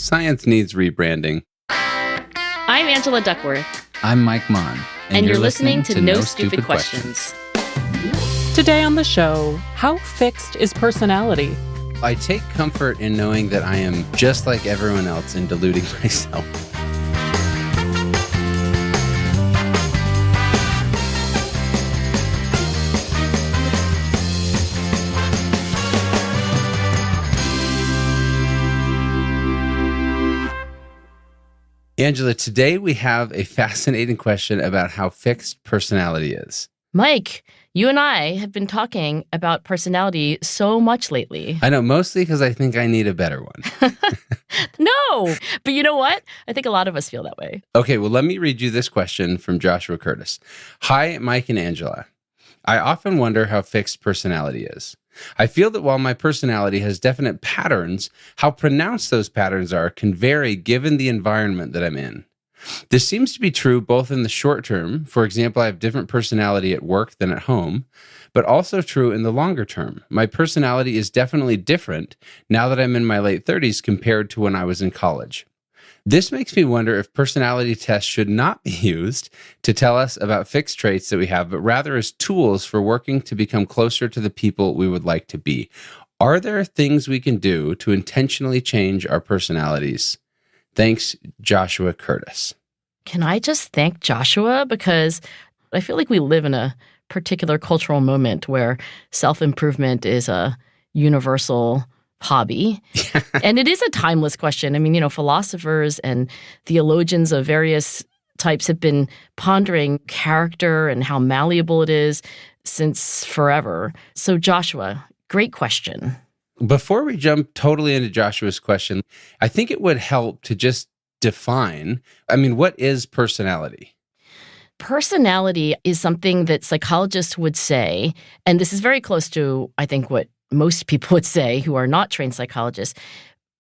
Science needs rebranding. I'm Angela Duckworth. I'm Mike Maughan. And you're listening to No Stupid Questions. Today on the show, how fixed is personality? I take comfort in knowing that I am just like everyone else and deluding myself. Angela, today we have a fascinating question about how fixed personality is. Mike, you and I have been talking about personality so much lately. I know, mostly because I think I need a better one. No, but you know what? I think a lot of us feel that way. Okay, well, let me read you this question from Joshua Curtis. Hi, Mike and Angela. I often wonder how fixed personality is. I feel that while my personality has definite patterns, how pronounced those patterns are can vary given the environment that I'm in. This seems to be true both in the short term, for example, I have different personality at work than at home, but also true in the longer term. My personality is definitely different now that I'm in my late 30s compared to when I was in college. This makes me wonder if personality tests should not be used to tell us about fixed traits that we have, but rather as tools for working to become closer to the people we would like to be. Are there things we can do to intentionally change our personalities? Thanks, Joshua Curtis. Can I just thank Joshua? Because I feel like we live in a particular cultural moment where self-improvement is a universal hobby. And it is a timeless question. I mean, philosophers and theologians of various types have been pondering character and how malleable it is since forever. So Joshua, great question. Before we jump totally into Joshua's question, I think it would help to just define, what is personality? Personality is something that psychologists would say, and this is very close to, I think, what most people would say who are not trained psychologists.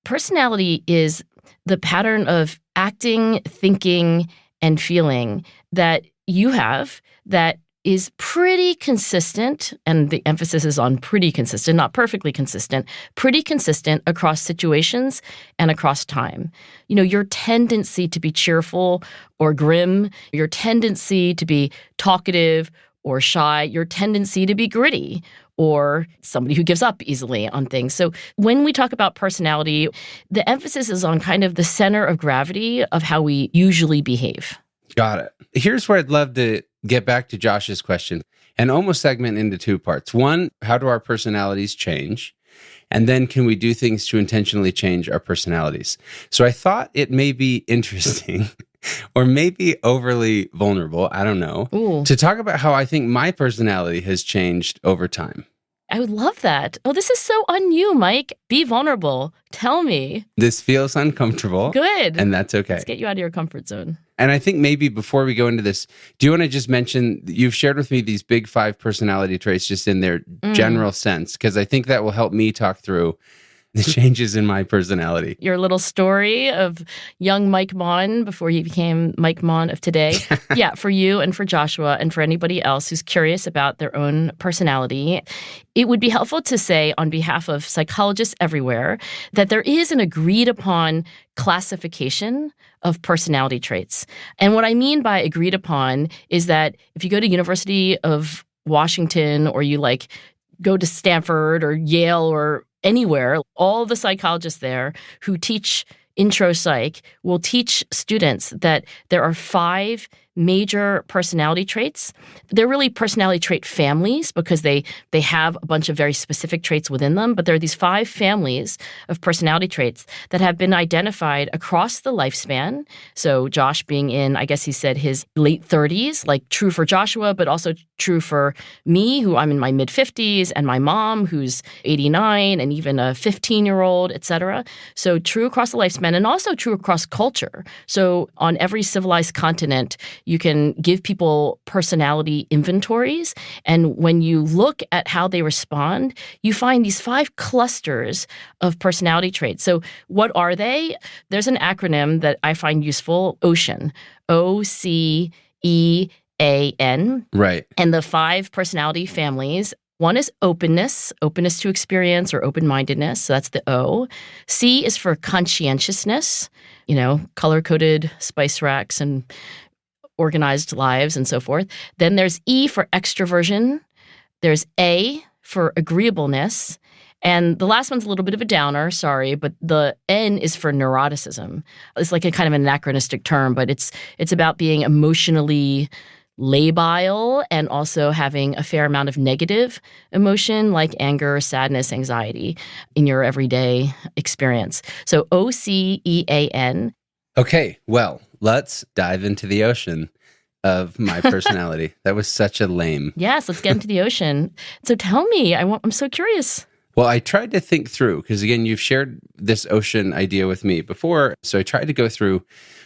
Personality is the pattern of acting, thinking, and feeling that you have that is pretty consistent, and the emphasis is on pretty consistent, not perfectly consistent, pretty consistent across situations and across time. Your tendency to be cheerful or grim, your tendency to be talkative or shy, your tendency to be gritty or somebody who gives up easily on things. So when we talk about personality, the emphasis is on kind of the center of gravity of how we usually behave. Got it. Here's where I'd love to get back to Josh's question and almost segment into two parts. One, how do our personalities change? And then can we do things to intentionally change our personalities? So I thought it may be interesting or maybe overly vulnerable, I don't know, to talk about how I think my personality has changed over time. I would love that. Oh, this is so on you, Mike. Be vulnerable. Tell me. This feels uncomfortable. Good. And that's okay. Let's get you out of your comfort zone. And I think maybe before we go into this, do you want to just mention, you've shared with me these big 5 personality traits just in their general sense, because I think that will help me talk through the changes in my personality. Your little story of young Mike Maughan before he became Mike Maughan of today. Yeah, for you and for Joshua and for anybody else who's curious about their own personality, it would be helpful to say on behalf of psychologists everywhere that there is an agreed upon classification of personality traits. And what I mean by agreed upon is that if you go to University of Washington or you go to Stanford or Yale or anywhere, all the psychologists there who teach intro psych will teach students that there are 5 major personality traits. They're really personality trait families because they have a bunch of very specific traits within them, but there are these 5 families of personality traits that have been identified across the lifespan. So Josh being in, I guess he said his late 30s, true for Joshua, but also true for me, who I'm in my mid-50s, and my mom, who's 89, and even a 15-year-old, et cetera. So true across the lifespan and also true across culture. So on every civilized continent, you can give people personality inventories. And when you look at how they respond, you find these 5 clusters of personality traits. So what are they? There's an acronym that I find useful, OCEAN, OCEAN. Right. And the 5 personality families One is openness to experience or open-mindedness. So that's the O. C is for conscientiousness, color-coded spice racks and organized lives and so forth. Then there's E for extroversion. There's A for agreeableness. And the last one's a little bit of a downer, sorry, but the N is for neuroticism. It's like a kind of an anachronistic term, but it's about being emotionally labile and also having a fair amount of negative emotion like anger, sadness, anxiety in your everyday experience. So OCEAN. Okay, well, let's dive into the ocean of my personality. That was such a lame. Yes, let's get into the ocean. So tell me, I'm so curious. Well, I tried to think through, because again, you've shared this ocean idea with me before. So I tried to go through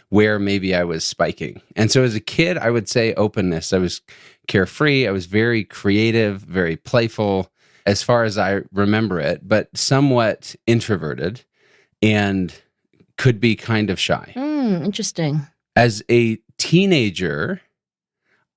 where maybe I was spiking. And so as a kid, I would say openness. I was carefree. I was very creative, very playful, as far as I remember it, but somewhat introverted and could be kind of shy. Interesting. As a teenager,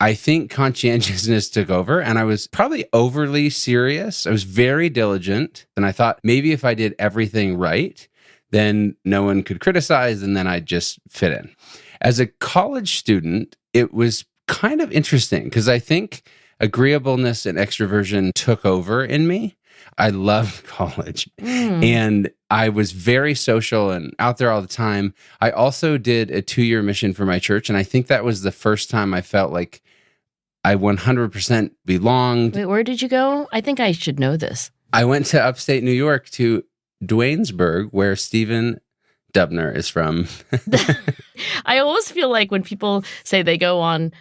I think conscientiousness took over, and I was probably overly serious. I was very diligent, and I thought maybe if I did everything right, then no one could criticize, and then I'd just fit in. As a college student, it was kind of interesting because I think agreeableness and extroversion took over in me. I loved college, and I was very social and out there all the time. I also did a 2-year mission for my church, and I think that was the first time I felt like I 100% belonged. Wait, where did you go? I think I should know this. I went to upstate New York to Duanesburg, where Stephen Dubner is from. I always feel like when people say they go on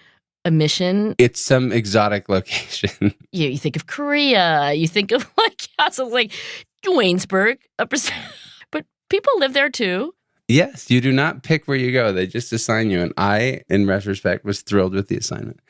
a mission, it's some exotic location. You think of Korea, you think of castles like Duanesburg, but people live there too. Yes, you do not pick where you go. They just assign you. And I, in retrospect, was thrilled with the assignment.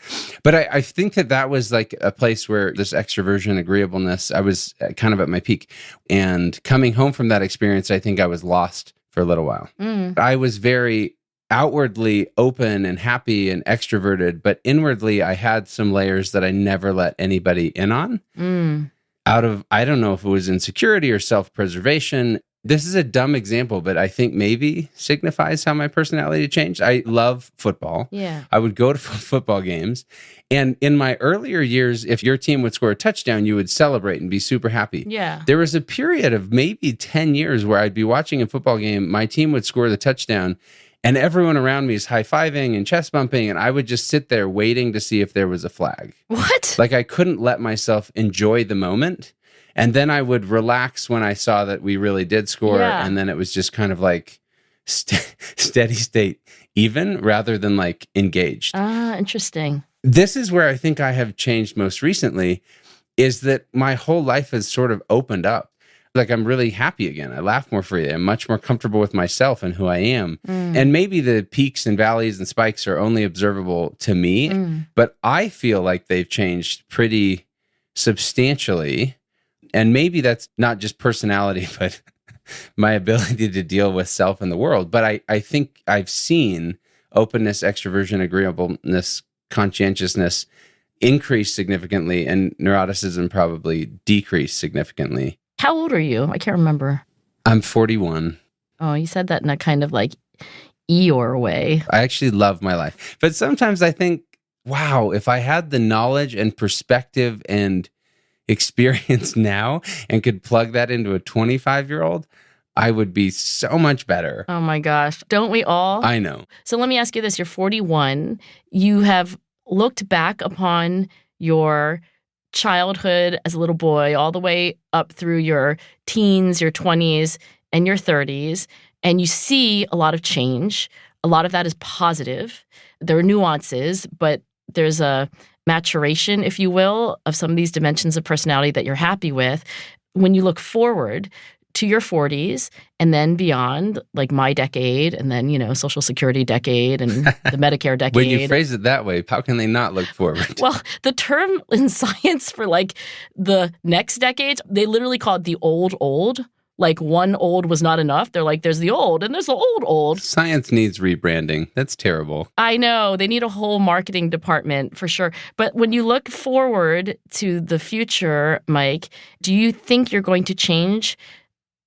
But I think that was like a place where this extroversion, agreeableness, I was kind of at my peak. And coming home from that experience, I think I was lost for a little while. I was very outwardly open and happy and extroverted, but inwardly I had some layers that I never let anybody in on. Out of, I don't know if it was insecurity or self-preservation. This is a dumb example, but I think maybe signifies how my personality changed. I love football. Yeah. I would go to football games. And in my earlier years, if your team would score a touchdown, you would celebrate and be super happy. Yeah. There was a period of maybe 10 years where I'd be watching a football game, my team would score the touchdown, and everyone around me is high-fiving and chest bumping, and I would just sit there waiting to see if there was a flag. What? Like I couldn't let myself enjoy the moment. And then I would relax when I saw that we really did score. Yeah. And then it was just kind of like steady state even rather than like engaged. Interesting. This is where I think I have changed most recently, is that my whole life has sort of opened up. Like I'm really happy again. I laugh more freely. I'm much more comfortable with myself and who I am. And maybe the peaks and valleys and spikes are only observable to me, but I feel like they've changed pretty substantially. And maybe that's not just personality, but my ability to deal with self and the world. But I think I've seen openness, extroversion, agreeableness, conscientiousness increase significantly, and neuroticism probably decrease significantly. How old are you? I can't remember. I'm 41. Oh, you said that in a kind of like Eeyore way. I actually love my life. But sometimes I think, wow, if I had the knowledge and perspective and experience now and could plug that into a 25-year-old, I would be so much better. Oh my gosh. Don't we all? I know. So let me ask you this. You're 41. You have looked back upon your childhood as a little boy all the way up through your teens, your 20s, and your 30s, and you see a lot of change. A lot of that is positive. There are nuances, but there's a maturation, if you will, of some of these dimensions of personality that you're happy with. When you look forward to your 40s and then beyond, like my decade, and then, Social Security decade and the Medicare decade. When you phrase it that way, how can they not look forward? Well, the term in science for like the next decades, they literally call it the old. like one old was not enough. They're like, there's the old and there's the old. Science needs rebranding. That's terrible. I know. They need a whole marketing department for sure. But when you look forward to the future, Mike, do you think you're going to change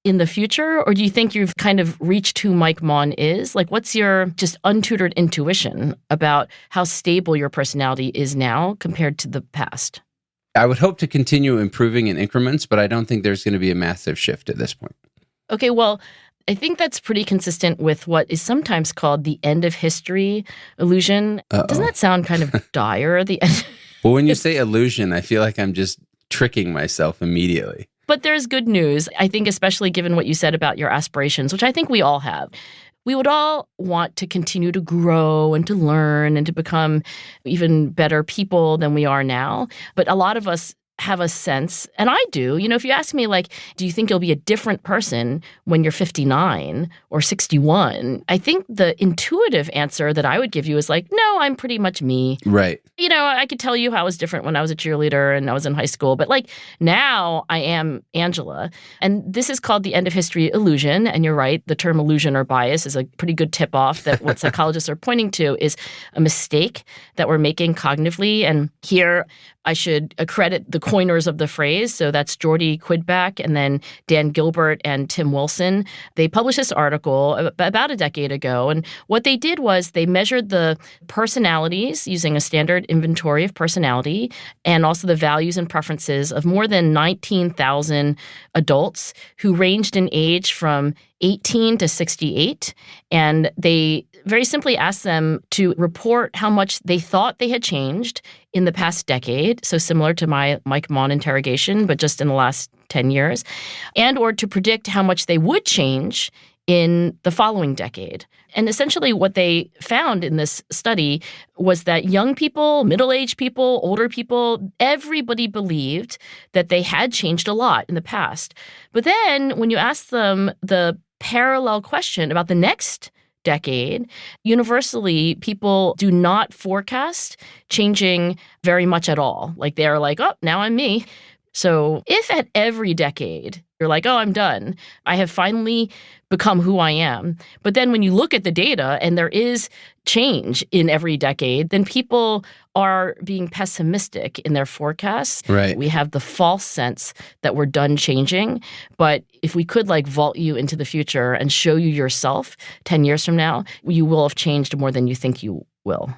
in the future? Or do you think you've kind of reached who Mike Maughan is? Like, what's your just untutored intuition about how stable your personality is now compared to the past? I would hope to continue improving in increments, but I don't think there's going to be a massive shift at this point. Okay, well, I think that's pretty consistent with what is sometimes called the end of history illusion. Doesn't that sound kind of dire? The end. Well, when you say illusion, I feel like I'm just tricking myself immediately. But there's good news, I think, especially given what you said about your aspirations, which I think we all have. We would all want to continue to grow and to learn and to become even better people than we are now. But a lot of us have a sense, and I do, if you ask me, like, do you think you'll be a different person when you're 59 or 61? I think the intuitive answer that I would give you is like, no, I'm pretty much me. Right. I could tell you how I was different when I was a cheerleader and I was in high school, but like now I am Angela. And this is called the end of history illusion. And you're right, the term illusion or bias is a pretty good tip off that what psychologists are pointing to is a mistake that we're making cognitively. And here I should accredit the coiners of the phrase. So that's Jordy Quidback and then Dan Gilbert and Tim Wilson. They published this article about a decade ago. And what they did was they measured the personalities using a standard inventory of personality and also the values and preferences of more than 19,000 adults who ranged in age from 18 to 68. And they very simply asked them to report how much they thought they had changed in the past decade, so similar to my Mike Maughan interrogation, but just in the last 10 years, and or to predict how much they would change in the following decade. And essentially what they found in this study was that young people, middle-aged people, older people, everybody believed that they had changed a lot in the past. But then when you ask them the parallel question about the next decade, universally, people do not forecast changing very much at all. Like they're like, oh, now I'm me. So if at every decade you're like, oh, I'm done, I have finally become who I am. But then when you look at the data and there is change in every decade, then people are being pessimistic in their forecasts. Right. We have the false sense that we're done changing. But if we could like vault you into the future and show you yourself 10 years from now, you will have changed more than you think you will.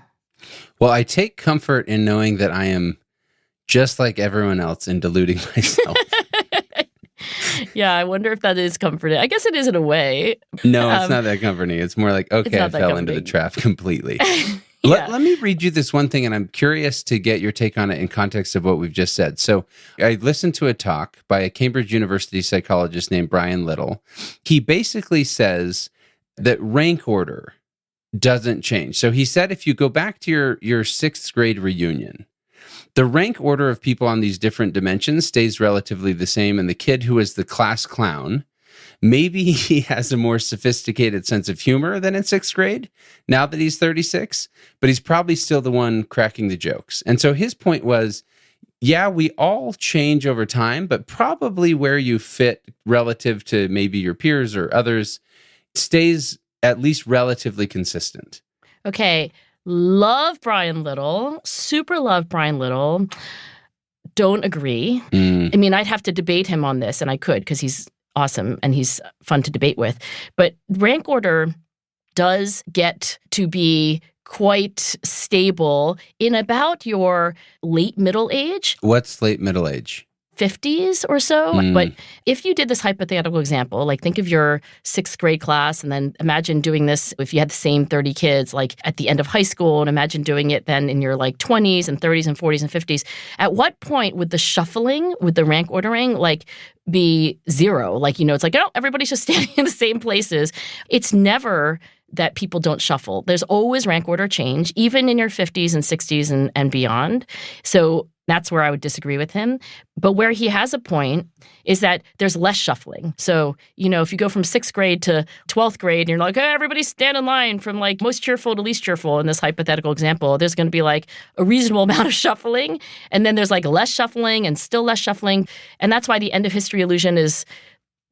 Well, I take comfort in knowing that I am just like everyone else in deluding myself. Yeah, I wonder if that is comforting. I guess it is in a way. No, it's not that comforting. It's more like, okay, I fell into the trap completely. Yeah. Let me read you this one thing, and I'm curious to get your take on it in context of what we've just said. So I listened to a talk by a Cambridge University psychologist named Brian Little. He basically says that rank order doesn't change. So he said if you go back to your sixth grade reunion, the rank order of people on these different dimensions stays relatively the same, and the kid who is the class clown, maybe he has a more sophisticated sense of humor than in sixth grade now that he's 36, but he's probably still the one cracking the jokes. And so his point was, yeah, we all change over time, but probably where you fit relative to maybe your peers or others stays at least relatively consistent. Okay. Love Brian Little. Super love Brian Little. Don't agree. I mean, I'd have to debate him on this, and I could because he's awesome and he's fun to debate with. But rank order does get to be quite stable in about your late middle age. What's late middle age? 50s or so. But if you did this hypothetical example, like think of your sixth grade class and then imagine doing this if you had the same 30 kids like at the end of high school, and imagine doing it then in your like 20s and 30s and 40s and 50s. At what point would the shuffling, with the rank ordering, like be zero? Like, it's like, oh, everybody's just standing in the same places. It's never that people don't shuffle. There's always rank order change, even in your 50s and 60s and beyond. So that's where I would disagree with him. But where he has a point is that there's less shuffling. So, if you go from sixth grade to 12th grade, and you're like, hey, everybody stand in line from like most cheerful to least cheerful in this hypothetical example, there's going to be like a reasonable amount of shuffling. And then there's like less shuffling and still less shuffling. And that's why the end of history illusion is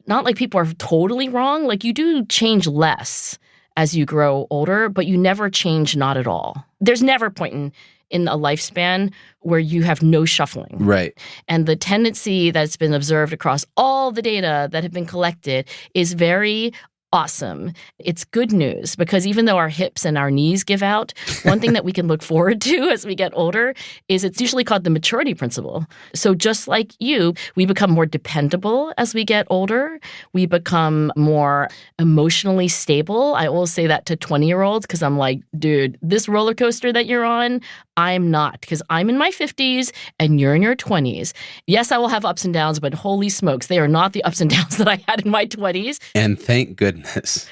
not like people are totally wrong. Like you do change less as you grow older, but you never change not at all. There's never a point in a lifespan where you have no shuffling. Right. And the tendency that's been observed across all the data that have been collected is very awesome. It's good news because even though our hips and our knees give out, one thing that we can look forward to as we get older is it's usually called the maturity principle. So just like you, we become more dependable as we get older. We become more emotionally stable. I always say that to 20-year-olds because I'm like, dude, this roller coaster that you're on, I'm not, because I'm in my 50s and you're in your 20s. Yes, I will have ups and downs, but holy smokes, they are not the ups and downs that I had in my 20s. And thank goodness.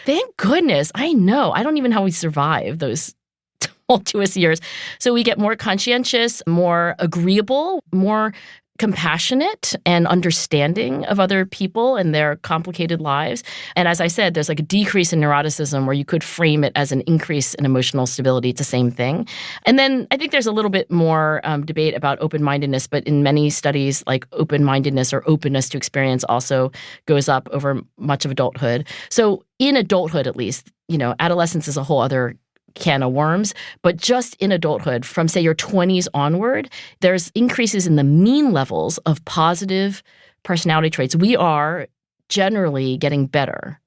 Thank goodness. I know. I don't even know how we survive those tumultuous years. So we get more conscientious, more agreeable, more compassionate and understanding of other people and their complicated lives. And as I said, there's like a decrease in neuroticism where you could frame it as an increase in emotional stability. It's the same thing. And then I think there's a little bit more debate about open-mindedness, but in many studies, like open-mindedness or openness to experience also goes up over much of adulthood. So in adulthood, at least, adolescence is a whole other can of worms, but just in adulthood, from say your 20s onward, there's increases in the mean levels of positive personality traits. We are generally getting better.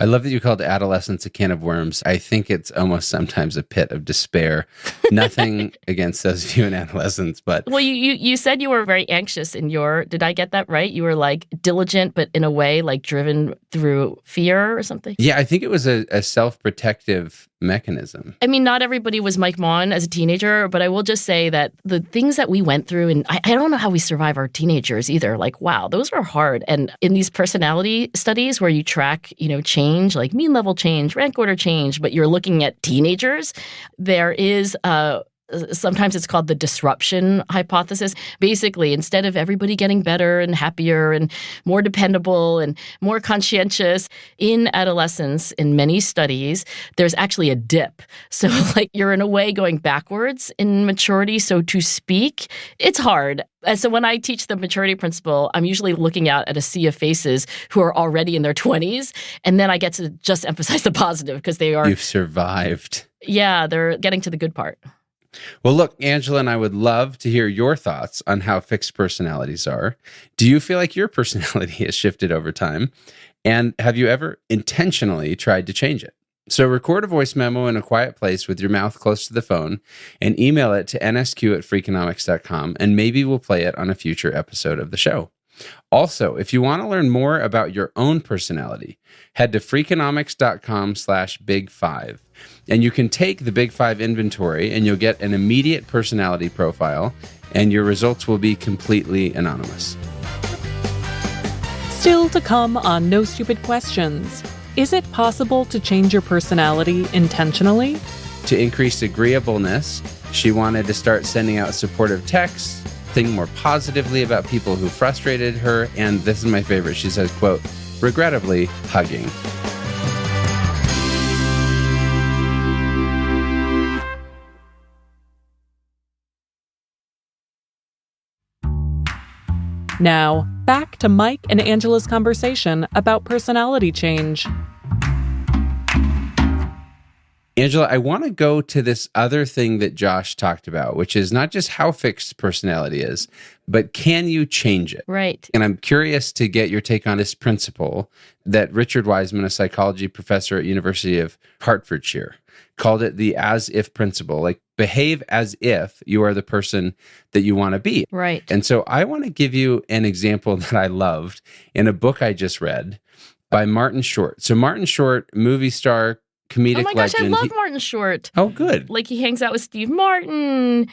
I love that you called adolescence a can of worms. I think it's almost sometimes a pit of despair. Nothing against those of you in adolescence, but... Well, you said you were very anxious in your... Did I get that right? You were like diligent, but in a way like driven through fear or something? Yeah, I think it was a self-protective mechanism. I mean, not everybody was Mike Maughan as a teenager, but I will just say that the things that we went through, and I don't know how we survive our teenagers either. Like, wow, those are hard. And in these personality studies where you track, change, like mean level change, rank order change, but you're looking at teenagers, there is sometimes it's called the disruption hypothesis. Basically, instead of everybody getting better and happier and more dependable and more conscientious, in adolescence, in many studies, there's actually a dip. So like you're in a way going backwards in maturity. So to speak, it's hard. And so when I teach the maturity principle, I'm usually looking out at a sea of faces who are already in their 20s. And then I get to just emphasize the positive because they are... You've survived. Yeah, they're getting to the good part. Well, look, Angela and I would love to hear your thoughts on how fixed personalities are. Do you feel like your personality has shifted over time? And have you ever intentionally tried to change it? So record a voice memo in a quiet place with your mouth close to the phone and email it to nsq@freakonomics.com, and maybe we'll play it on a future episode of the show. Also, if you want to learn more about your own personality, head to freakonomics.com/big5. And you can take the Big 5 inventory and you'll get an immediate personality profile, and your results will be completely anonymous. Still to come on No Stupid Questions. Is it possible to change your personality intentionally? To increase agreeableness, she wanted to start sending out supportive texts, think more positively about people who frustrated her, and this is my favorite, she says, quote, regrettably, hugging. Now, back to Mike and Angela's conversation about personality change. Angela, I want to go to this other thing that Josh talked about, which is not just how fixed personality is, but can you change it? Right. And I'm curious to get your take on this principle that Richard Wiseman, a psychology professor at University of Hertfordshire, called it the as-if principle. Like, behave as if you are the person that you want to be. Right. And so I want to give you an example that I loved in a book I just read by Martin Short. So Martin Short, movie star, comedic legend. Oh my gosh, I love Martin Short. Oh, good. Like he hangs out with Steve Martin.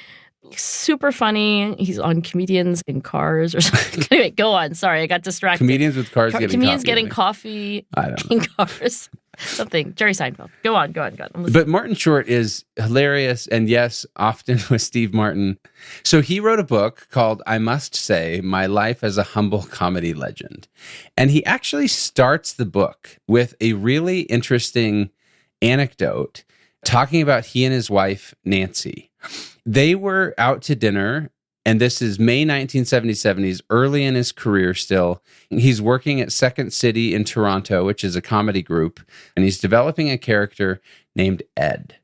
Super funny. He's on Comedians in Cars or something. Anyway, go on. Sorry, I got distracted. Comedians with Cars getting Comedians coffee. getting coffee I don't in cars. Something. Jerry Seinfeld. Go on. But Martin Short is hilarious, and yes, often with Steve Martin. So he wrote a book called, I Must Say, My Life as a Humble Comedy Legend. And he actually starts the book with a really interesting anecdote talking about he and his wife, Nancy. They were out to dinner And this is May 1977. He's early in his career still. He's working at Second City in Toronto, which is a comedy group, and he's developing a character named Ed.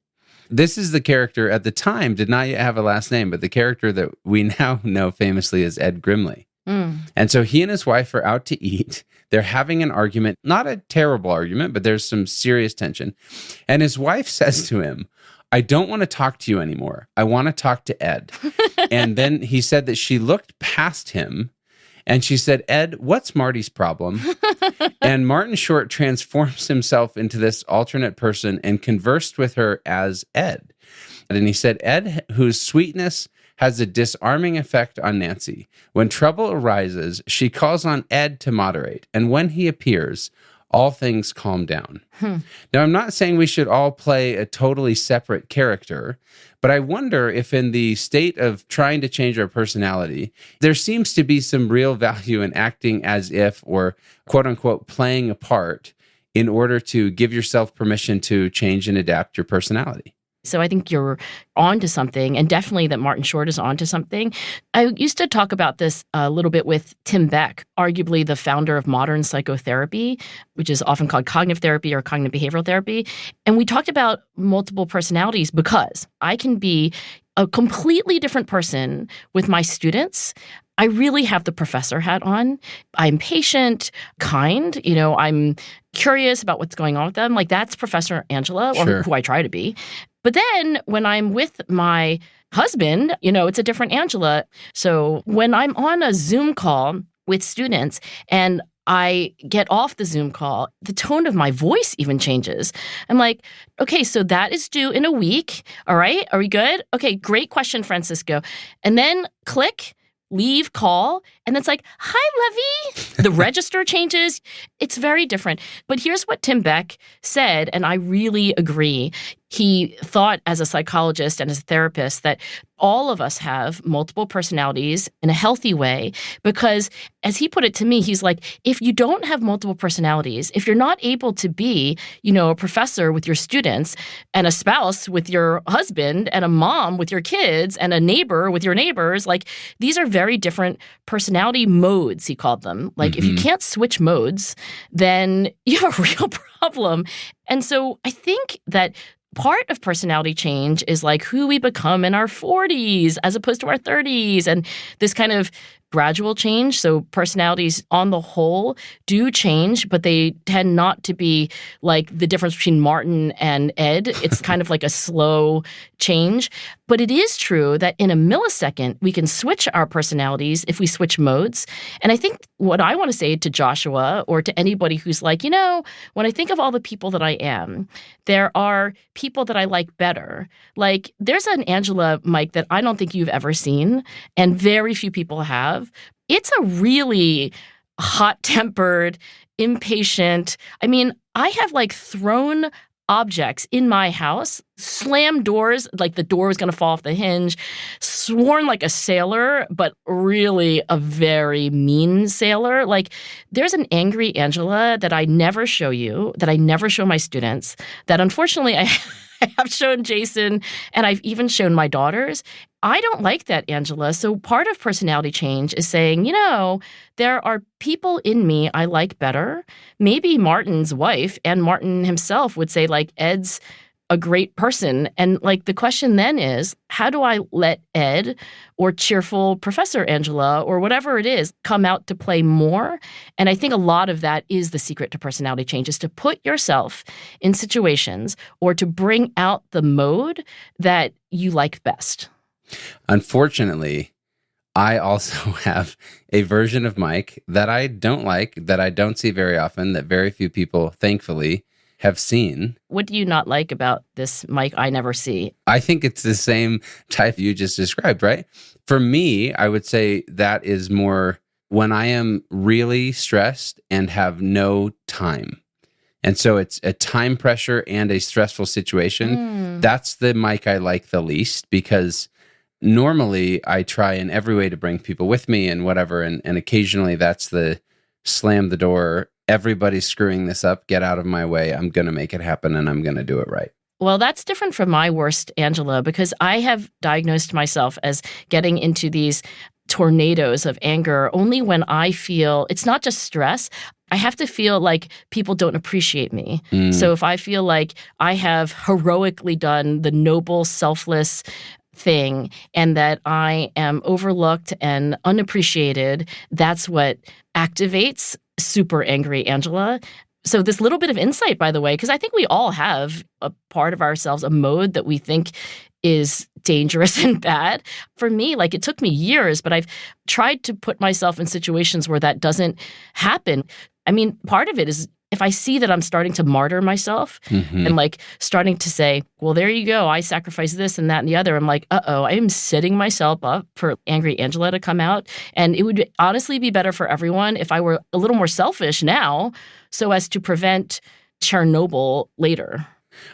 This is the character at the time, did not yet have a last name, but the character that we now know famously as Ed Grimley. And so he and his wife are out to eat. They're having an argument, not a terrible argument, but there's some serious tension. And his wife says to him, I don't want to talk to you anymore. I want to talk to Ed. And then he said that she looked past him and she said, Ed, what's Marty's problem? And Martin Short transforms himself into this alternate person and conversed with her as Ed. And he said, Ed, whose sweetness has a disarming effect on Nancy. When trouble arises, she calls on Ed to moderate. And when he appears, all things calm down. Now, I'm not saying we should all play a totally separate character, but I wonder if in the state of trying to change our personality, there seems to be some real value in acting as if, or quote unquote, playing a part in order to give yourself permission to change and adapt your personality. So I think you're onto something, and definitely that Martin Short is onto something. I used to talk about this a little bit with Tim Beck, arguably the founder of modern psychotherapy, which is often called cognitive therapy or cognitive behavioral therapy. And we talked about multiple personalities because I can be a completely different person with my students. I really have the professor hat on. I'm patient, kind, I'm curious about what's going on with them. Like that's Professor Angela, or who I try to be. But then when I'm with my husband, it's a different Angela. So when I'm on a Zoom call with students and I get off the Zoom call, the tone of my voice even changes. I'm like, okay, so that is due in a week. All right, are we good? Okay, great question, Francisco. And then click. Leave call, and it's like, hi, Levy. The register changes. It's very different. But here's what Tim Beck said, and I really agree. He thought as a psychologist and as a therapist that all of us have multiple personalities in a healthy way because, as he put it to me, he's like, if you don't have multiple personalities, if you're not able to be, a professor with your students and a spouse with your husband and a mom with your kids and a neighbor with your neighbors, like these are very different personality modes, he called them. Like if you can't switch modes, then you have a real problem. And so I think that part of personality change is like who we become in our 40s as opposed to our 30s and this kind of gradual change. So personalities on the whole do change, but they tend not to be like the difference between Martin and Ed. It's kind of like a slow change. But it is true that in a millisecond, we can switch our personalities if we switch modes. And I think what I want to say to Joshua or to anybody who's like, when I think of all the people that I am, there are people that I like better. Like there's an Angela, Mike, that I don't think you've ever seen, and very few people have. It's a really hot-tempered, impatient. I mean, I have like thrown objects in my house, slammed doors, like the door was going to fall off the hinge, sworn like a sailor, but really a very mean sailor. Like there's an angry Angela that I never show you, that I never show my students, that unfortunately I have shown Jason and I've even shown my daughters. I don't like that, Angela. So part of personality change is saying, there are people in me I like better. Maybe Martin's wife and Martin himself would say, like, Ed's a great person. And, like, the question then is, how do I let Ed or cheerful Professor Angela or whatever it is come out to play more? And I think a lot of that is the secret to personality change, is to put yourself in situations or to bring out the mode that you like best. Unfortunately, I also have a version of Mike that I don't like, that I don't see very often, that very few people, thankfully, have seen. What do you not like about this Mike I never see? I think it's the same type you just described, right? For me, I would say that is more when I am really stressed and have no time. And so it's a time pressure and a stressful situation. That's the Mike I like the least, because normally I try in every way to bring people with me and whatever. And occasionally that's the slam the door. Everybody's screwing this up. Get out of my way. I'm going to make it happen and I'm going to do it right. Well, that's different from my worst, Angela, because I have diagnosed myself as getting into these tornadoes of anger only when I feel it's not just stress. I have to feel like people don't appreciate me. So if I feel like I have heroically done the noble, selfless thing and that I am overlooked and unappreciated, that's what activates super angry Angela. So this little bit of insight, by the way, because I think we all have a part of ourselves, a mode that we think is dangerous and bad. For me, like it took me years, but I've tried to put myself in situations where that doesn't happen. I mean, part of it is if I see that I'm starting to martyr myself and like starting to say, well, there you go, I sacrificed this and that and the other, I'm like, I am setting myself up for angry Angela to come out. And it would honestly be better for everyone if I were a little more selfish now so as to prevent Chernobyl later.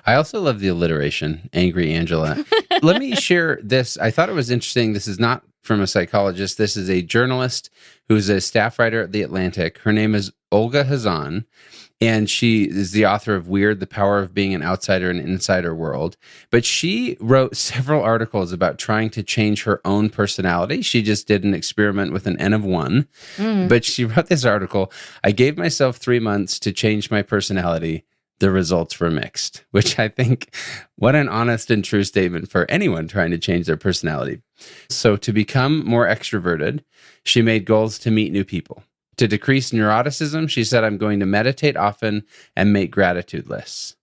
I also love the alliteration, Angry Angela. Let me share this. I thought it was interesting. This is not from a psychologist. This is a journalist who's a staff writer at The Atlantic. Her name is Olga Hazan, and she is the author of Weird, The Power of Being an Outsider in an Insider World. But she wrote several articles about trying to change her own personality. She just did an experiment with an N of 1. But she wrote this article, I gave myself 3 months to change my personality. The results were mixed, which I think, what an honest and true statement for anyone trying to change their personality. So to become more extroverted, she made goals to meet new people. To decrease neuroticism, she said, I'm going to meditate often and make gratitude lists.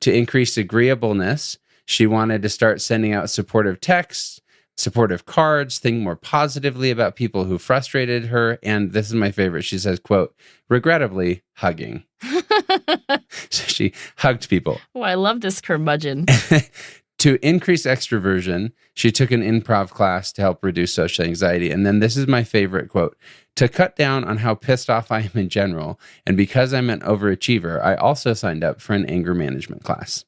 To increase agreeableness, she wanted to start sending out supportive texts, supportive cards, think more positively about people who frustrated her. And this is my favorite. She says, quote, regrettably, hugging. So she hugged people. Oh, I love this curmudgeon. To increase extroversion, she took an improv class to help reduce social anxiety. And then this is my favorite quote. To cut down on how pissed off I am in general, and because I'm an overachiever, I also signed up for an anger management class.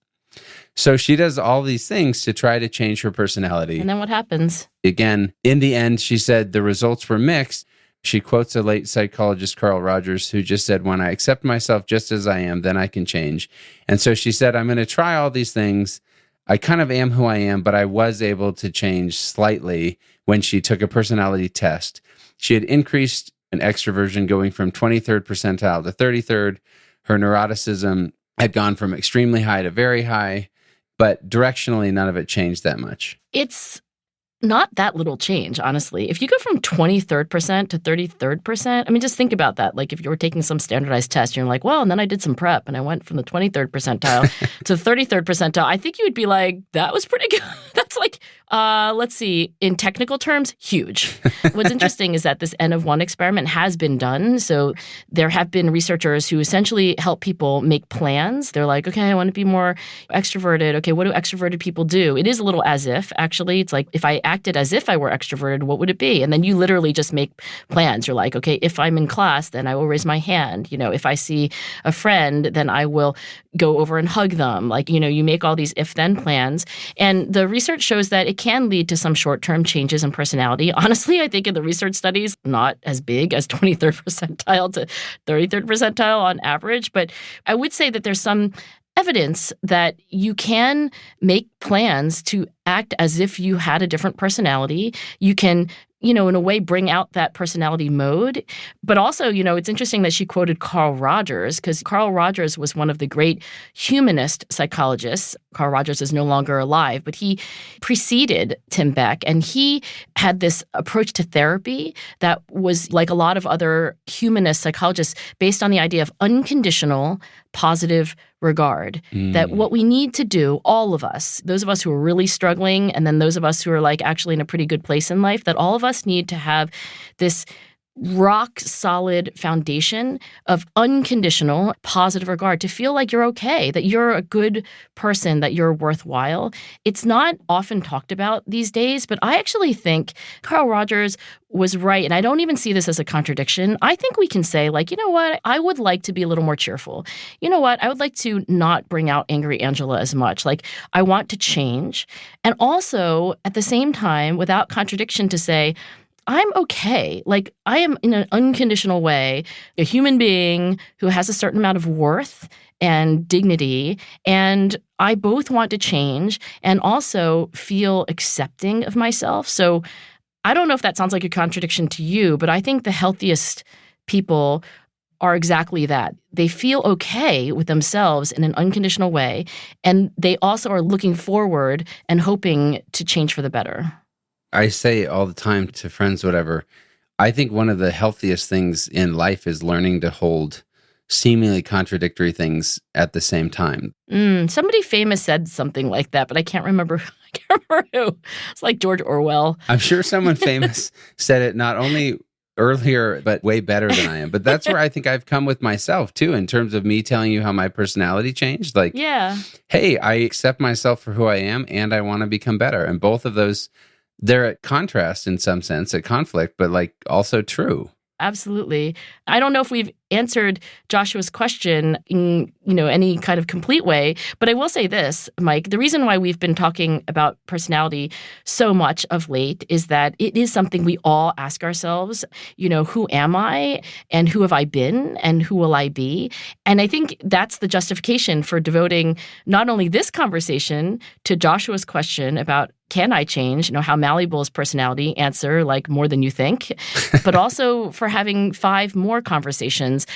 So she does all these things to try to change her personality. And then what happens? Again, in the end, she said the results were mixed. She quotes a late psychologist, Carl Rogers, who just said, when I accept myself just as I am, then I can change. And so she said, I'm going to try all these things. I kind of am who I am, but I was able to change slightly when she took a personality test. She had increased an extroversion going from 23rd percentile to 33rd. Her neuroticism had gone from extremely high to very high, but directionally, none of it changed that much. It's not that little change, honestly. If you go from 23rd% to 33rd%, I mean, just think about that. Like if you were taking some standardized test, you're like, well, and then I did some prep and I went from the 23rd percentile to 33rd percentile. I think you would be like, that was pretty good. That's like, let's see, in technical terms, huge. What's interesting is that this N of 1 experiment has been done. So there have been researchers who essentially help people make plans. They're like, okay, I want to be more extroverted. Okay, what do extroverted people do? It is a little as if, actually. It's like, if I acted as if I were extroverted, what would it be? And then you literally just make plans. You're like, okay, if I'm in class, then I will raise my hand. You know, if I see a friend, then I will go over and hug them. Like, you know, you make all these if-then plans. And the research shows that it can lead to some short-term changes in personality. Honestly, I think in the research studies, not as big as 23rd percentile to 33rd percentile on average. But I would say that there's some evidence that you can make plans to act as if you had a different personality. You can, you know, in a way bring out that personality mode. But also, you know, it's interesting that she quoted Carl Rogers, because Carl Rogers was one of the great humanist psychologists. Carl Rogers is no longer alive, but he preceded Tim Beck, and he had this approach to therapy that was like a lot of other humanist psychologists based on the idea of unconditional positive regard. That what we need to do, all of us, those of us who are really struggling, and then those of us who are like actually in a pretty good place in life, that all of us need to have this rock solid foundation of unconditional positive regard, to feel like you're okay, that you're a good person, that you're worthwhile. It's not often talked about these days, but I actually think Carl Rogers was right. And I don't even see this as a contradiction. I think we can say, like, you know what? I would like to be a little more cheerful. You know what? I would like to not bring out angry Angela as much. Like, I want to change. And also, at the same time, without contradiction, to say, I'm okay. Like, I am in an unconditional way a human being who has a certain amount of worth and dignity. And I both want to change and also feel accepting of myself. So I don't know if that sounds like a contradiction to you, but I think the healthiest people are exactly that. They feel okay with themselves in an unconditional way, and they also are looking forward and hoping to change for the better. I say all the time to friends, whatever, I think one of the healthiest things in life is learning to hold seemingly contradictory things at the same time. Somebody famous said something like that, but I can't remember. I can't remember who. It's like George Orwell. I'm sure someone famous said it not only earlier, but way better than I am. But that's where I think I've come with myself too, in terms of me telling you how my personality changed. Like, hey, I accept myself for who I am and I want to become better. And both of those, they're at contrast in some sense, at conflict, but like also true. Absolutely. I don't know if we've answered Joshua's question in, any kind of complete way, but I will say this, Mike, the reason why we've been talking about personality so much of late is that it is something we all ask ourselves, who am I and who have I been and who will I be? And I think that's the justification for devoting not only this conversation to Joshua's question about can I change? How malleable is personality? Answer, like more than you think. But also for having 5 more conversations,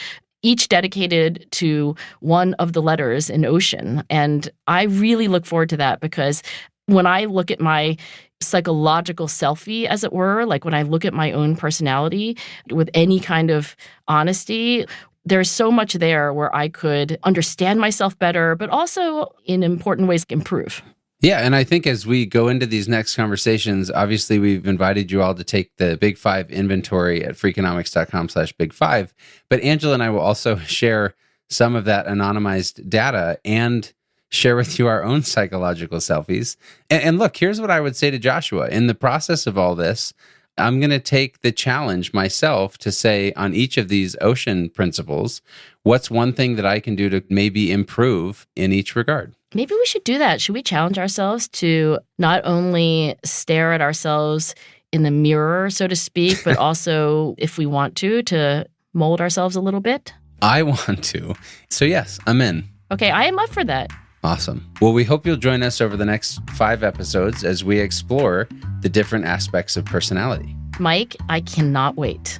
each dedicated to one of the letters in Ocean. And I really look forward to that because when I look at my psychological selfie, as it were, like when I look at my own personality with any kind of honesty, there's so much there where I could understand myself better, but also in important ways improve. Yeah, and I think as we go into these next conversations, obviously we've invited you all to take the Big 5 inventory at freakonomics.com/Big5, but Angela and I will also share some of that anonymized data and share with you our own psychological selfies. And look, here's what I would say to Joshua. In the process of all this, I'm going to take the challenge myself to say on each of these Ocean principles, what's one thing that I can do to maybe improve in each regard? Maybe we should do that. Should we challenge ourselves to not only stare at ourselves in the mirror, so to speak, but also, if we want to mold ourselves a little bit? I want to. So yes, I'm in. Okay, I am up for that. Awesome. Well, we hope you'll join us over the next 5 episodes as we explore the different aspects of personality. Mike, I cannot wait.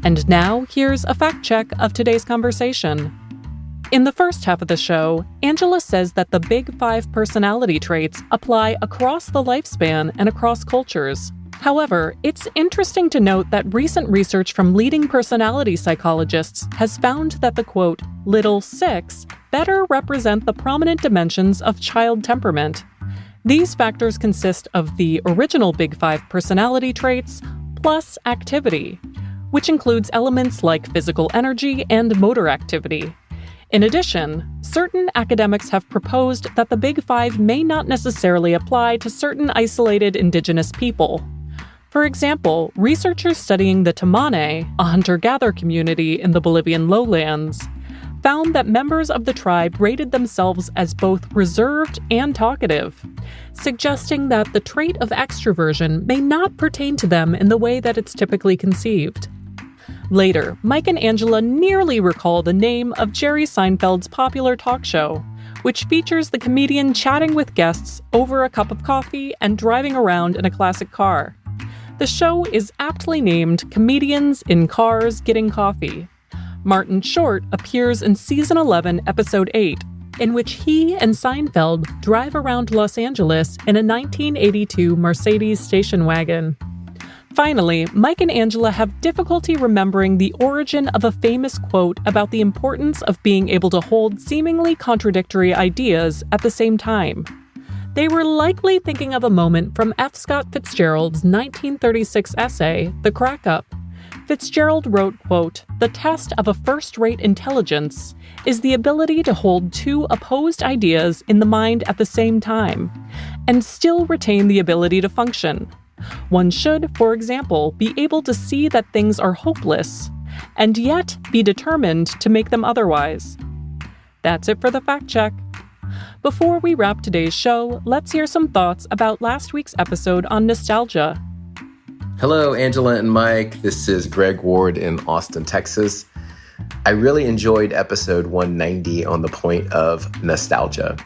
And now, here's a fact check of today's conversation. In the first half of the show, Angela says that the Big 5 personality traits apply across the lifespan and across cultures. However, it's interesting to note that recent research from leading personality psychologists has found that the, quote, little 6 better represent the prominent dimensions of child temperament. These factors consist of the original Big 5 personality traits plus activity, which includes elements like physical energy and motor activity. In addition, certain academics have proposed that the Big 5 may not necessarily apply to certain isolated indigenous people. For example, researchers studying the Tamane, a hunter-gatherer community in the Bolivian lowlands, found that members of the tribe rated themselves as both reserved and talkative, suggesting that the trait of extroversion may not pertain to them in the way that it's typically conceived. Later, Mike and Angela nearly recall the name of Jerry Seinfeld's popular talk show, which features the comedian chatting with guests over a cup of coffee and driving around in a classic car. The show is aptly named Comedians in Cars Getting Coffee. Martin Short appears in Season 11, Episode 8, in which he and Seinfeld drive around Los Angeles in a 1982 Mercedes station wagon. Finally, Mike and Angela have difficulty remembering the origin of a famous quote about the importance of being able to hold seemingly contradictory ideas at the same time. They were likely thinking of a moment from F. Scott Fitzgerald's 1936 essay, The Crack-Up. Fitzgerald wrote, quote, "The test of a first-rate intelligence is the ability to hold 2 opposed ideas in the mind at the same time, and still retain the ability to function. One should, for example, be able to see that things are hopeless, and yet be determined to make them otherwise." That's it for the fact check. Before we wrap today's show, let's hear some thoughts about last week's episode on nostalgia. Hello, Angela and Mike. This is Greg Ward in Austin, Texas. I really enjoyed episode 190 on the point of nostalgia.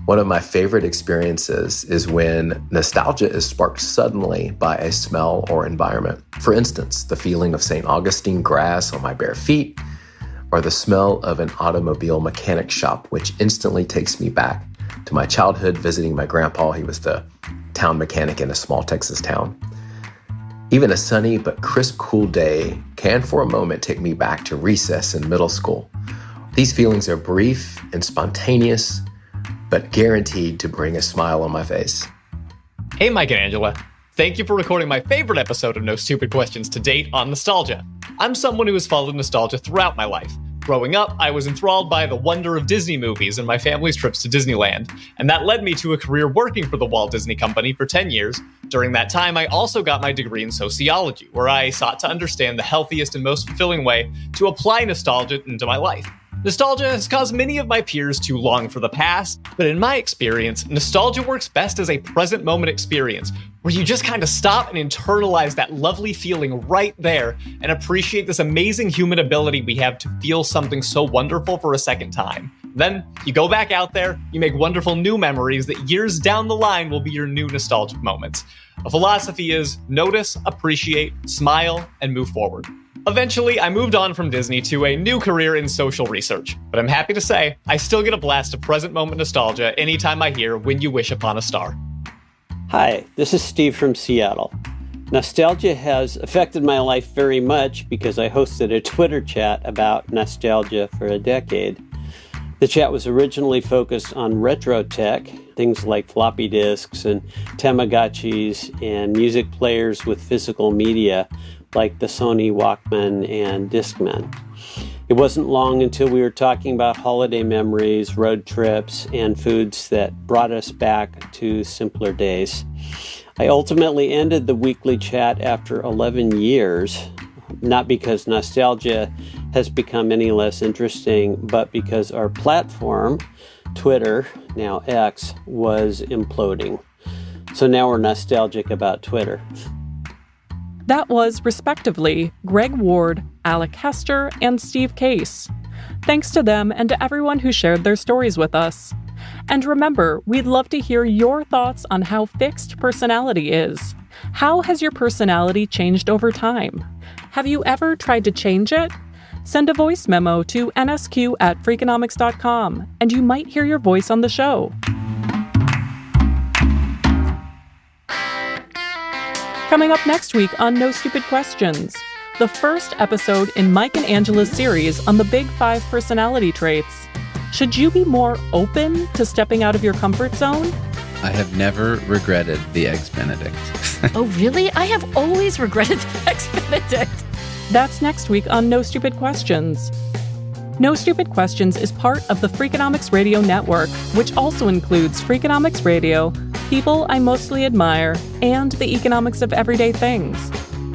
One of my favorite experiences is when nostalgia is sparked suddenly by a smell or environment. For instance, the feeling of St. Augustine grass on my bare feet, or the smell of an automobile mechanic shop, which instantly takes me back to my childhood visiting my grandpa. He was the town mechanic in a small Texas town. Even a sunny but crisp, cool day can for a moment take me back to recess in middle school. These feelings are brief and spontaneous, but guaranteed to bring a smile on my face. Hey, Mike and Angela. Thank you for recording my favorite episode of No Stupid Questions to date on nostalgia. I'm someone who has followed nostalgia throughout my life. Growing up, I was enthralled by the wonder of Disney movies and my family's trips to Disneyland, and that led me to a career working for the Walt Disney Company for 10 years. During that time, I also got my degree in sociology, where I sought to understand the healthiest and most fulfilling way to apply nostalgia into my life. Nostalgia has caused many of my peers to long for the past, but in my experience, nostalgia works best as a present moment experience, where you just kind of stop and internalize that lovely feeling right there and appreciate this amazing human ability we have to feel something so wonderful for a second time. Then you go back out there, you make wonderful new memories that years down the line will be your new nostalgic moments. A philosophy is notice, appreciate, smile, and move forward. Eventually, I moved on from Disney to a new career in social research, but I'm happy to say I still get a blast of present moment nostalgia anytime I hear When You Wish Upon a Star. Hi, this is Steve from Seattle. Nostalgia has affected my life very much because I hosted a Twitter chat about nostalgia for a decade. The chat was originally focused on retro tech, things like floppy disks and Tamagotchis and music players with physical media, like the Sony Walkman and Discman. It wasn't long until we were talking about holiday memories, road trips, and foods that brought us back to simpler days. I ultimately ended the weekly chat after 11 years, not because nostalgia has become any less interesting, but because our platform, Twitter, now X, was imploding. So now we're nostalgic about Twitter. That was, respectively, Greg Ward, Alec Hester, and Steve Case. Thanks to them and to everyone who shared their stories with us. And remember, we'd love to hear your thoughts on how fixed personality is. How has your personality changed over time? Have you ever tried to change it? Send a voice memo to nsq@freakonomics.com, and you might hear your voice on the show. Coming up next week on No Stupid Questions, the first episode in Mike and Angela's series on the Big 5 personality traits. Should you be more open to stepping out of your comfort zone? I have never regretted the Eggs Benedict. Oh, really? I have always regretted the Eggs Benedict. That's next week on No Stupid Questions. No Stupid Questions is part of the Freakonomics Radio Network, which also includes Freakonomics Radio, People I Mostly Admire, and The Economics of Everyday Things.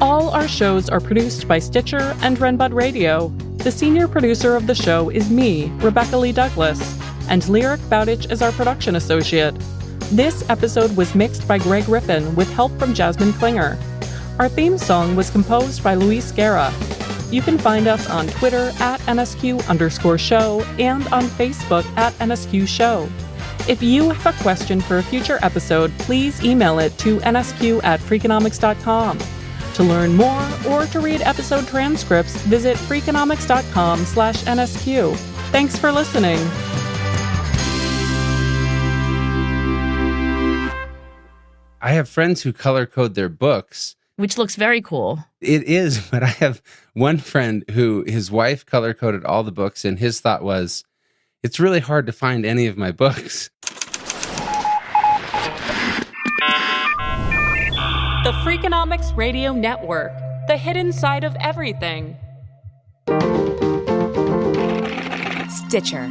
All our shows are produced by Stitcher and Renbud Radio. The senior producer of the show is me, Rebecca Lee Douglas, and Lyric Bowditch is our production associate. This episode was mixed by Greg Rippin with help from Jasmine Klinger. Our theme song was composed by Luis Guerra. You can find us on Twitter @NSQ_show and on Facebook @NSQ Show. If you have a question for a future episode, please email it to nsq@freakonomics.com. To learn more or to read episode transcripts, visit freakonomics.com/NSQ. Thanks for listening. I have friends who color code their books. Which looks very cool. It is, but I have one friend who his wife color coded all the books, and his thought was, it's really hard to find any of my books. The Freakonomics Radio Network, the hidden side of everything. Stitcher.